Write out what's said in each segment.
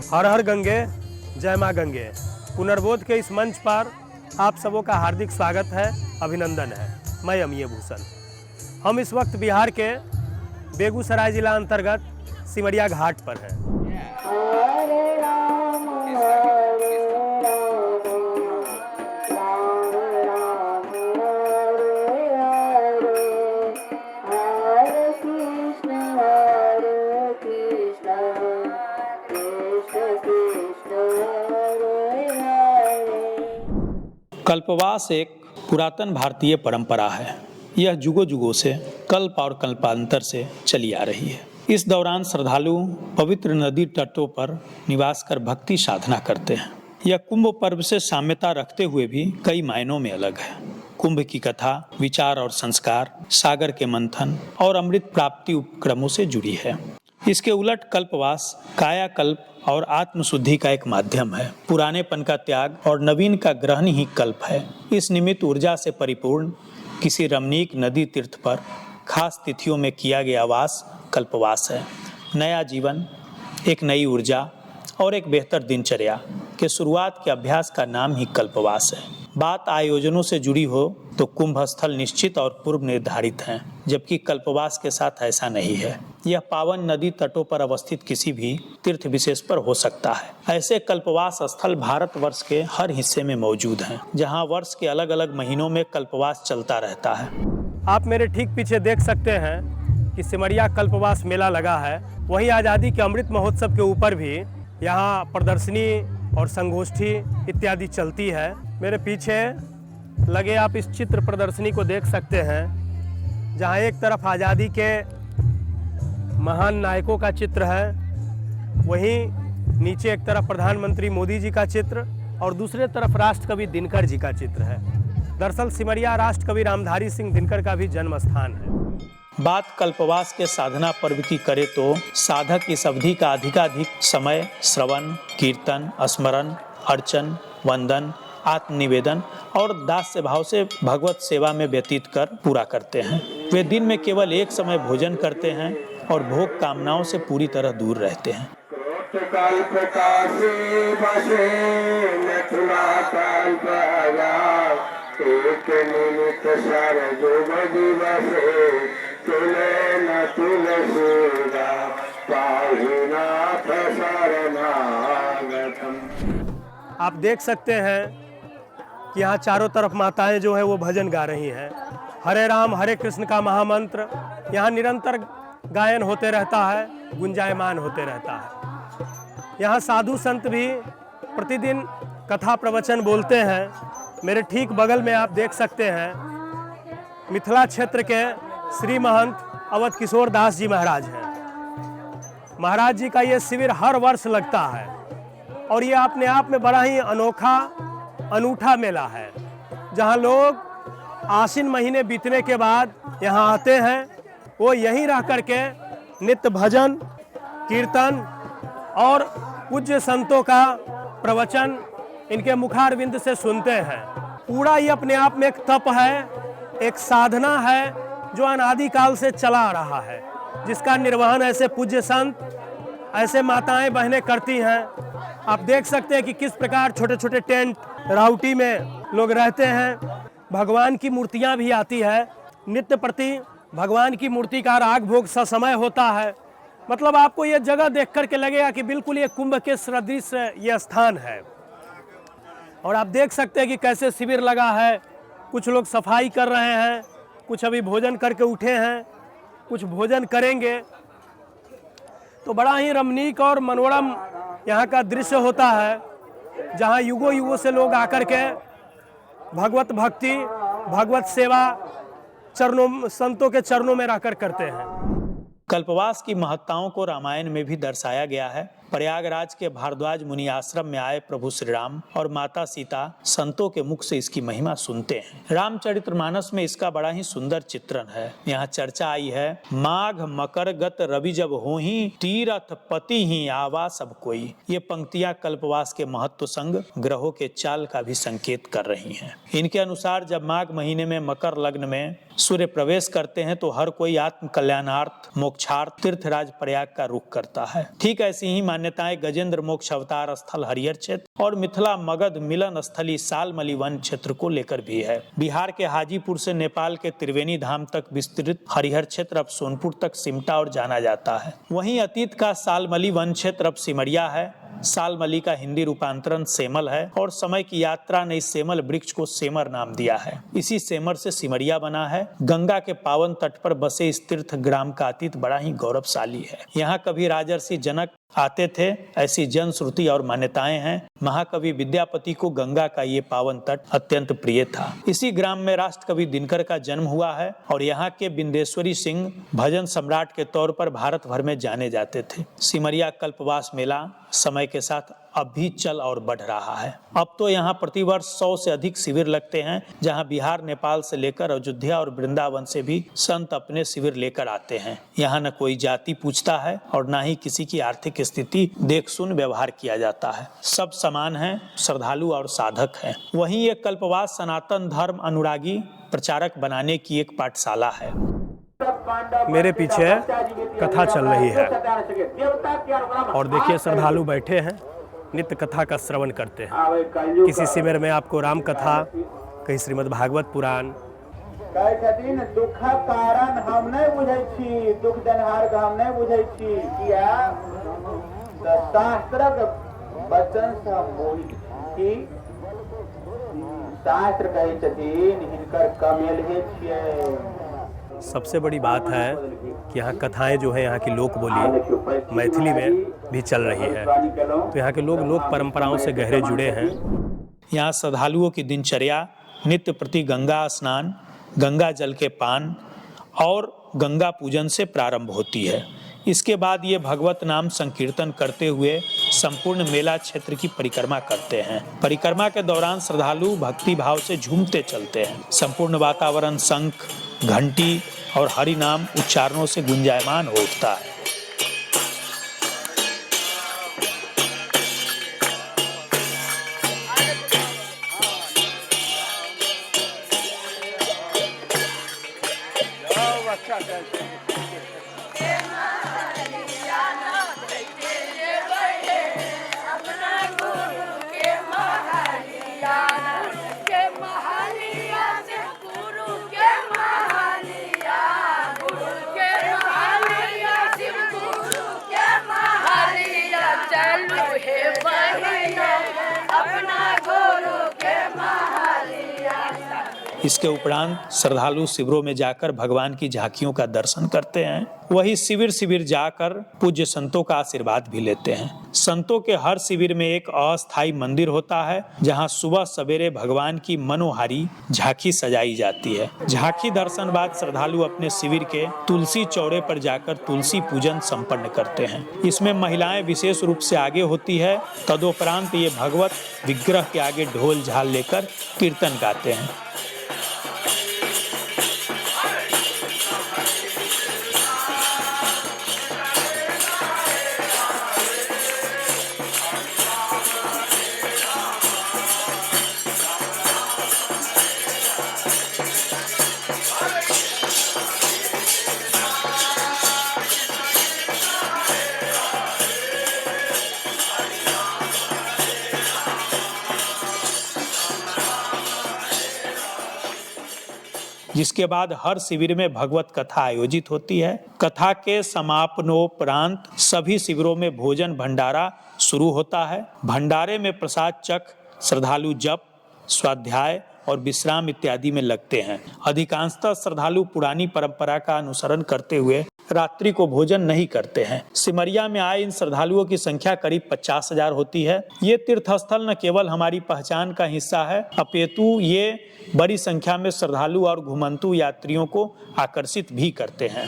हर हर गंगे, जय माँ गंगे। पुनर्बोध के इस मंच पर आप सबों का हार्दिक स्वागत है, अभिनंदन है। मैं अमीय भूषण। हम इस वक्त बिहार के बेगूसराय जिला अंतर्गत सिमरिया घाट पर हैं। कल्पवास एक पुरातन भारतीय परंपरा है। यह जुगों जुगों से कल्प और कल्पांतर से चली आ रही है। इस दौरान श्रद्धालु पवित्र नदी तटों पर निवास कर भक्ति साधना करते हैं। यह कुंभ पर्व से साम्यता रखते हुए भी कई मायनों में अलग है। कुंभ की कथा विचार और संस्कार, सागर के मंथन और अमृत प्राप्ति उपक्रमों से जुड़ी है। इसके उलट कल्पवास कायाकल्प और आत्मशुद्धि का एक माध्यम है। पुरानेपन का त्याग और नवीन का ग्रहण ही कल्प है। इस निमित्त ऊर्जा से परिपूर्ण किसी रमणीक नदी तीर्थ पर खास तिथियों में किया गया वास कल्पवास है। नया जीवन, एक नई ऊर्जा और एक बेहतर दिनचर्या के शुरुआत के अभ्यास का नाम ही कल्पवास है। बात आयोजनों से जुड़ी हो तो कुंभ स्थल निश्चित और पूर्व निर्धारित हैं, जबकि कल्पवास के साथ ऐसा नहीं है। यह पावन नदी तटों पर अवस्थित किसी भी तीर्थ विशेष पर हो सकता है। ऐसे कल्पवास स्थल भारतवर्ष के हर हिस्से में मौजूद हैं, जहां वर्ष के अलग अलग महीनों में कल्पवास चलता रहता है। आप मेरे ठीक पीछे देख सकते हैं कि सिमरिया कल्पवास मेला लगा है। वहीं आज़ादी के अमृत महोत्सव के ऊपर भी यहाँ प्रदर्शनी और संगोष्ठी इत्यादि चलती है। मेरे पीछे लगे आप इस चित्र प्रदर्शनी को देख सकते हैं, जहाँ एक तरफ आज़ादी के महान नायकों का चित्र है, वहीं नीचे एक तरफ प्रधानमंत्री मोदी जी का चित्र और दूसरे तरफ राष्ट्रकवि दिनकर जी का चित्र है। दरअसल सिमरिया राष्ट्रकवि रामधारी सिंह दिनकर का भी जन्म स्थान है। बात कल्पवास के साधना पर्व की करे तो साधक इस अवधि का अधिकाधिक समय श्रवण, कीर्तन, स्मरण, अर्चन, वंदन, आत्मनिवेदन और दास्य भाव से भगवत सेवा में व्यतीत कर पूरा करते हैं। वे दिन में केवल एक समय भोजन करते हैं और भोग कामनाओं से पूरी तरह दूर रहते हैं। आप देख सकते हैं कि यहाँ चारों तरफ माताएं जो है वो भजन गा रही हैं। हरे राम हरे कृष्ण का महामंत्र यहाँ निरंतर गायन होते रहता है, गुंजायमान होते रहता है। यहाँ साधु संत भी प्रतिदिन कथा प्रवचन बोलते हैं। मेरे ठीक बगल में आप देख सकते हैं मिथिला क्षेत्र के श्री महंत अवध किशोर दास जी महाराज हैं। महाराज जी का ये शिविर हर वर्ष लगता है और ये अपने आप में बड़ा ही अनोखा अनूठा मेला है, जहाँ लोग आश्विन महीने बीतने के बाद यहाँ आते हैं। वो यहीं रह करके नित्य भजन, कीर्तन और पूज्य संतों का प्रवचन इनके मुखारविंद से सुनते हैं। पूरा ये अपने आप में एक तप है, एक साधना है जो अनादिकाल से चला आ रहा है, जिसका निर्वहन ऐसे पूज्य संत, ऐसे माताएं बहनें करती हैं। आप देख सकते हैं कि किस प्रकार छोटे छोटे टेंट राउटी में लोग रहते हैं। भगवान की मूर्तियां भी आती है। नित्य प्रति भगवान की मूर्ति का राग भोग ससमय होता है। मतलब आपको ये जगह देख करके लगेगा कि बिल्कुल ये कुंभ के सदृश ये स्थान है। और आप देख सकते हैं कि कैसे शिविर लगा है। कुछ लोग सफाई कर रहे हैं, कुछ अभी भोजन करके उठे हैं, कुछ भोजन करेंगे। तो बड़ा ही रमणीक और मनोरम यहाँ का दृश्य होता है, जहाँ युगों युगों से लोग आकर के भगवत भक्ति, भगवत सेवा चरणों, संतों के चरणों में रहकर करते हैं। कल्पवास की महत्ताओं को रामायण में भी दर्शाया गया है। प्रयागराज के भारद्वाज मुनि आश्रम में आए प्रभु श्री राम और माता सीता संतों के मुख से इसकी महिमा सुनते हैं। रामचरितमानस में इसका बड़ा ही सुंदर चित्रण है। यहाँ चर्चा आई है, माघ मकर गत रवि जब होही, तीरथ पति ही आवा सब कोई। ये पंक्तियां कल्पवास के महत्व संग ग्रहों के चाल का भी संकेत कर रही हैं। इनके अनुसार जब माघ महीने में मकर लग्न में सूर्य प्रवेश करते हैं तो हर कोई आत्म कल्याणार्थ मोक्षार्थ तीर्थराज प्रयाग का रुख करता है। ठीक ऐसी ही मान्यताएं गजेंद्र मोक्ष अवतार स्थल हरिहर क्षेत्र और मिथिला मगध मिलन स्थली सालमली वन क्षेत्र को लेकर भी है। बिहार के हाजीपुर से नेपाल के त्रिवेणी धाम तक विस्तृत हरिहर क्षेत्र अब सोनपुर तक सिमटा और जाना जाता है। वहीं अतीत का सालमली वन क्षेत्र अब सिमरिया है। सालमली का हिंदी रूपांतरण सेमल है और समय की यात्रा ने इस सेमल वृक्ष को सेमर नाम दिया है। इसी सेमर से सिमरिया बना है। गंगा के पावन तट पर बसे इस तीर्थ ग्राम का अतीत बड़ा ही गौरवशाली है। यहाँ कभी राजर्षि जनक आते थे, ऐसी जन श्रुति और मान्यताएं हैं। महाकवि विद्यापति को गंगा का ये पावन तट अत्यंत प्रिय था। इसी ग्राम में राष्ट्र कवि दिनकर का जन्म हुआ है और यहाँ के बिंदेश्वरी सिंह भजन सम्राट के तौर पर भारत भर में जाने जाते थे। सिमरिया कल्पवास मेला समय के साथ अब भी चल और बढ़ रहा है। अब तो यहाँ प्रतिवर्ष 100 से अधिक शिविर लगते हैं, जहाँ बिहार नेपाल से लेकर अयोध्या और वृंदावन से भी संत अपने शिविर लेकर आते हैं। यहाँ न कोई जाति पूछता है और न ही किसी की आर्थिक स्थिति देख सुन व्यवहार किया जाता है। सब समान हैं, श्रद्धालु और साधक हैं। वहीं ये कल्पवास सनातन धर्म अनुरागी प्रचारक बनाने की एक पाठशाला है। मेरे पीछे कथा चल रही है और देखिए श्रद्धालु बैठे हैं, नित्य कथा का श्रवण करते हैं। किसी शिविर में आपको राम कथा, कहीं श्रीमद् भागवत पुराण। दुख कारण हम नहीं बुझे छी, दुख जनहार हम नहीं बुझे छी, किया शास्त्रक वचन से हम मोहि कि शास्त्र कहे छथिन हिनकर कमेल हे छियै। सबसे बड़ी बात है कि यहाँ कथाएं जो है यहाँ की लोक बोली मैथिली में भी चल रही है, तो यहाँ के लोग लोक परंपराओं से गहरे जुड़े हैं। यहाँ श्रद्धालुओं की दिनचर्या नित्य प्रति गंगा स्नान, गंगा जल के पान और गंगा पूजन से प्रारंभ होती है। इसके बाद ये भगवत नाम संकीर्तन करते हुए संपूर्ण मेला क्षेत्र की परिक्रमा करते हैं। परिक्रमा के दौरान श्रद्धालु भक्ति भाव से झूमते चलते हैं। संपूर्ण वातावरण शंख, घंटी और हरि नाम उच्चारणों से गुंजायमान हो उठता है। इसके उपरांत श्रद्धालु शिविरों में जाकर भगवान की झांकियों का दर्शन करते हैं। वही शिविर जाकर पूज्य संतों का आशीर्वाद भी लेते हैं। संतों के हर शिविर में एक अस्थायी मंदिर होता है, जहां सुबह सवेरे भगवान की मनोहारी झांकी सजाई जाती है। झांकी दर्शन बाद श्रद्धालु अपने शिविर के तुलसी चौड़े पर जाकर तुलसी पूजन संपन्न करते हैं। इसमें महिलाएं विशेष रूप से आगे होती है। तदोपरांत ये भगवत विग्रह के आगे ढोल झाल लेकर कीर्तन गाते हैं। जिसके बाद हर शिविर में भगवत कथा आयोजित होती है। कथा के समापनोपरांत सभी शिविरों में भोजन भंडारा शुरू होता है। भंडारे में प्रसाद चख श्रद्धालु जप, स्वाध्याय और विश्राम इत्यादि में लगते हैं। अधिकांशतः श्रद्धालु पुरानी परंपरा का अनुसरण करते हुए रात्रि को भोजन नहीं करते हैं। सिमरिया में आए इन श्रद्धालुओं की संख्या करीब 50,000 होती है। ये तीर्थस्थल न केवल हमारी पहचान का हिस्सा है, अपितु ये बड़ी संख्या में श्रद्धालु और घुमंतु यात्रियों को आकर्षित भी करते हैं।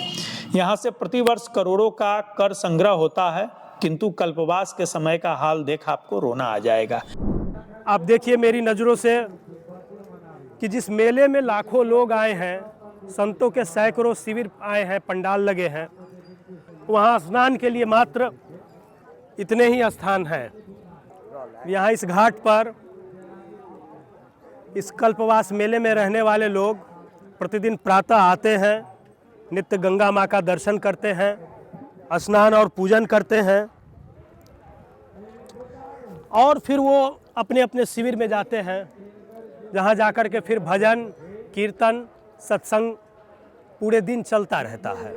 यहाँ से प्रतिवर्ष करोड़ों का कर संग्रह होता है, किंतु कल्पवास के समय का हाल देख आपको रोना आ जाएगा। आप देखिए मेरी नज़रों से कि जिस मेले में लाखों लोग आए हैं, संतों के सैकड़ों शिविर आए हैं, पंडाल लगे हैं, वहाँ स्नान के लिए मात्र इतने ही स्थान हैं। यहाँ इस घाट पर इस कल्पवास मेले में रहने वाले लोग प्रतिदिन प्रातः आते हैं, नित्य गंगा माँ का दर्शन करते हैं, स्नान और पूजन करते हैं और फिर वो अपने अपने शिविर में जाते हैं, जहाँ जाकर के फिर भजन कीर्तन सत्संग पूरे दिन चलता रहता है।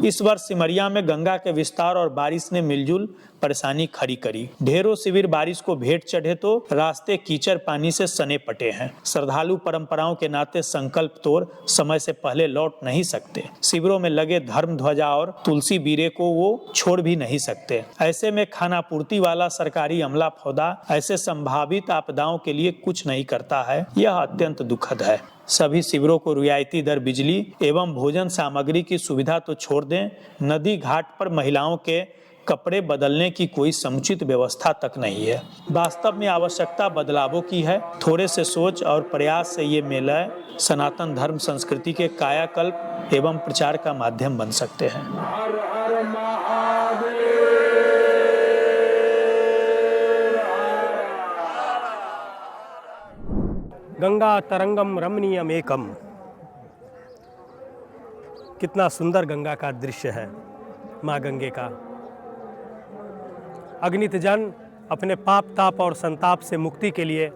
इस वर्ष सिमरिया में गंगा के विस्तार और बारिश ने मिलजुल परेशानी खड़ी करी। ढेरों शिविर बारिश को भेंट चढ़े तो रास्ते कीचड़ पानी से सने पटे हैं। श्रद्धालु परंपराओं के नाते संकल्प तोड़ समय से पहले लौट नहीं सकते। शिविरों में लगे धर्म ध्वजा और तुलसी बीरे को वो छोड़ भी नहीं सकते। ऐसे में खानापूर्ति वाला सरकारी अमला फौदा ऐसे संभावित आपदाओं के लिए कुछ नहीं करता है। यह अत्यंत दुखद है। सभी शिविरों को रियायती दर बिजली एवं भोजन सामग्री की सुविधा तो छोड़ दें, नदी घाट पर महिलाओं के कपड़े बदलने की कोई समुचित व्यवस्था तक नहीं है। वास्तव में आवश्यकता बदलावों की है। थोड़े से सोच और प्रयास से ये मेला सनातन धर्म संस्कृति के कायाकल्प एवं प्रचार का माध्यम बन सकते हैं। गंगा तरंगम रमणीयम एकम। कितना सुंदर गंगा का दृश्य है। माँ गंगे का अगणित जन अपने पाप ताप और संताप से मुक्ति के लिए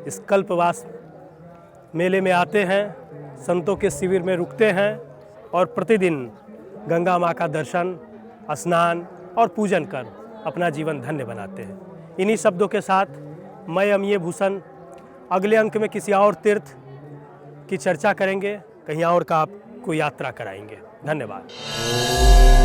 इस कल्पवास मेले में आते हैं, संतों के शिविर में रुकते हैं और प्रतिदिन गंगा माँ का दर्शन स्नान और पूजन कर अपना जीवन धन्य बनाते हैं। इन्हीं शब्दों के साथ मैं अमीय भूषण अगले अंक में किसी और तीर्थ की चर्चा करेंगे, कहीं और का आपको यात्रा कराएंगे। धन्यवाद।